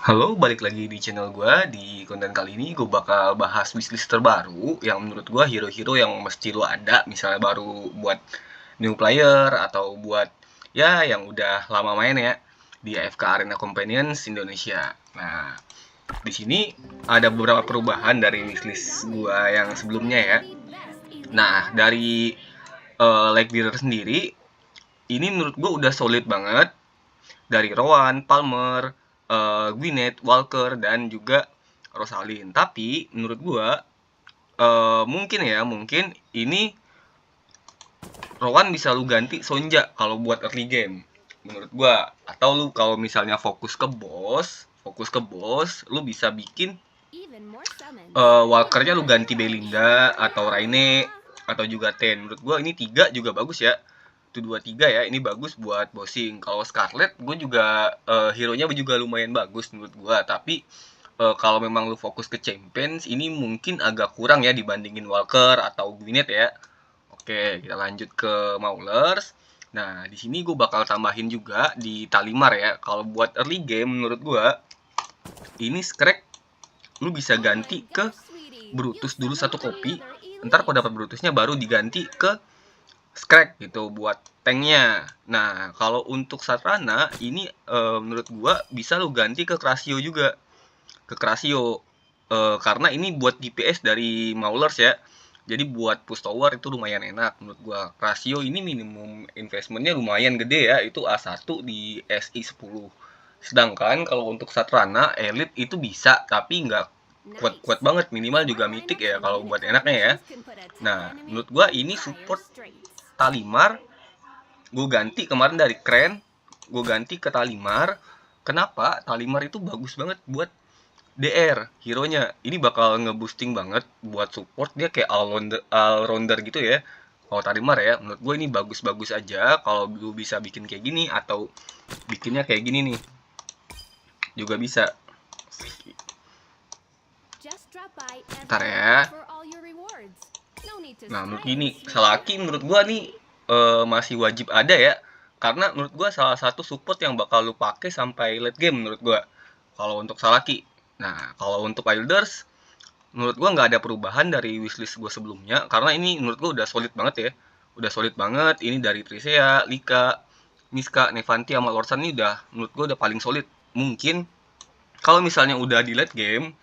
Halo, balik lagi di channel gue. Di konten kali ini gue bakal bahas wishlist terbaru yang menurut gue hero-hero yang mesti lo ada, misalnya baru buat new player atau buat ya yang udah lama main ya di AFK Arena Companions Indonesia. Nah, di sini ada beberapa perubahan dari wishlist gue yang sebelumnya ya. Nah, dari League sendiri, ini menurut gue udah solid banget dari Rowan, Palmer, Gwyneth, Walker, dan juga Rosalind. Tapi menurut gua mungkin ini Rowan bisa lu ganti Sonja kalau buat early game menurut gua. Atau lu kalau misalnya fokus ke boss, lu bisa bikin Walkernya lu ganti Belinda atau Raine atau juga Ten. Menurut gua ini 3 juga bagus ya. Itu 2 3 ya, ini bagus buat bossing. Kalau Scarlet gue juga hero-nya juga lumayan bagus menurut gue, tapi kalau memang lu fokus ke champions ini mungkin agak kurang ya dibandingin Walker atau Gwyneth ya. Oke, kita lanjut ke Maulers. Nah, di sini gue bakal tambahin juga di Talimar ya. Kalau buat early game menurut gue ini Scrag lu bisa ganti ke Brutus dulu 1 kopi. Ntar kalau dapat Brutusnya baru diganti ke Scrag gitu buat tanknya. Nah, kalau untuk Satrana ini menurut gua bisa lu ganti ke Krasio juga. Ke Krasio. Karena ini buat DPS dari Maulers ya. Jadi buat push tower itu lumayan enak menurut gua. Krasio ini minimum investmentnya lumayan gede ya. Itu A1 di SI 10. Sedangkan kalau untuk Satrana Elite itu bisa, tapi nggak kuat-kuat banget, minimal juga mitik ya kalau buat enaknya ya. Nah, menurut gua ini support Talimar gue ganti kemarin dari Kren, gue ganti ke Talimar. Kenapa? Talimar itu bagus banget buat DR hero nya. Ini bakal ngeboosting banget buat support, dia kayak all rounder gitu ya. Kalau Talimar ya, menurut gue ini bagus-bagus aja kalau lu bisa bikin kayak gini atau bikinnya kayak gini nih. Juga bisa. Ntar ya. Nah, menurut gini, Salaki menurut gua nih masih wajib ada ya. Karena menurut gua salah satu support yang bakal lu pakai sampai late game menurut gua. Kalau untuk Salaki. Nah, kalau untuk Wilders menurut gua nggak ada perubahan dari wishlist gua sebelumnya karena ini menurut gua udah solid banget ya. Udah solid banget. Ini dari Trisea, Lika, Miska, Nevanti sama Lorsan ini udah menurut gua udah paling solid. Mungkin kalau misalnya udah di late game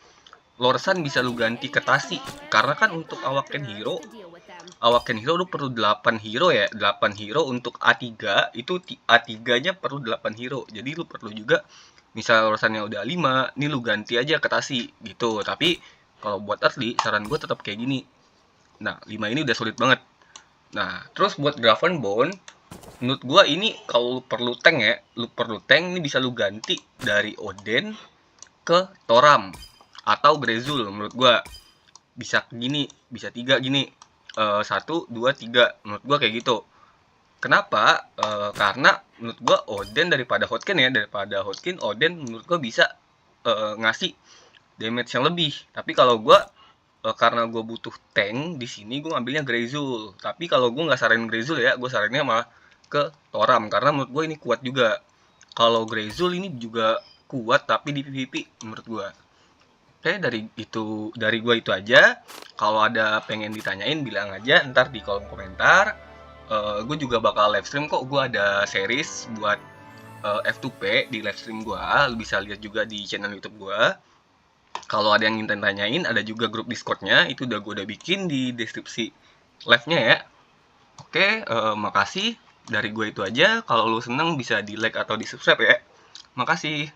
Lorsan bisa lu ganti ke Tasi karena kan untuk Awaken Hero lu perlu 8 hero ya. 8 hero untuk A3 itu A3-nya perlu 8 hero. Jadi lu perlu juga misalnya Lorsannya udah 5, nih lu ganti aja ke Tasi gitu. Tapi kalau buat early saran gue tetap kayak gini. Nah, 5 ini udah solid banget. Nah, terus buat Gravenbone menurut gua ini kalau lu perlu tank ya, lu perlu tank ini bisa lu ganti dari Oden ke Toram atau Grezul menurut gua bisa gini, bisa 3 gini. 1 2 3 menurut gua kayak gitu. Kenapa? Karena menurut gua Oden daripada Hotkin Oden menurut gua bisa ngasih damage yang lebih. Tapi kalau gua karena gue butuh tank di sini gue ngambilnya Grezul. Tapi kalau gue nggak saranin Grezul ya, gue sarannya malah ke Toram karena menurut gue ini kuat juga. Kalau Grezul ini juga kuat tapi di PvP menurut gue. Oke, dari gue itu aja. Kalau ada pengen ditanyain bilang aja ntar di kolom komentar. Gue juga bakal live stream kok. Gue ada series buat F2P di live stream gue. Lu bisa lihat juga di channel YouTube gue. Kalau ada yang ingin tanyain, ada juga grup Discord-nya. Itu udah bikin di deskripsi live-nya ya. Oke, makasih. Dari gue itu aja. Kalau lu seneng bisa di like atau di subscribe ya. Makasih.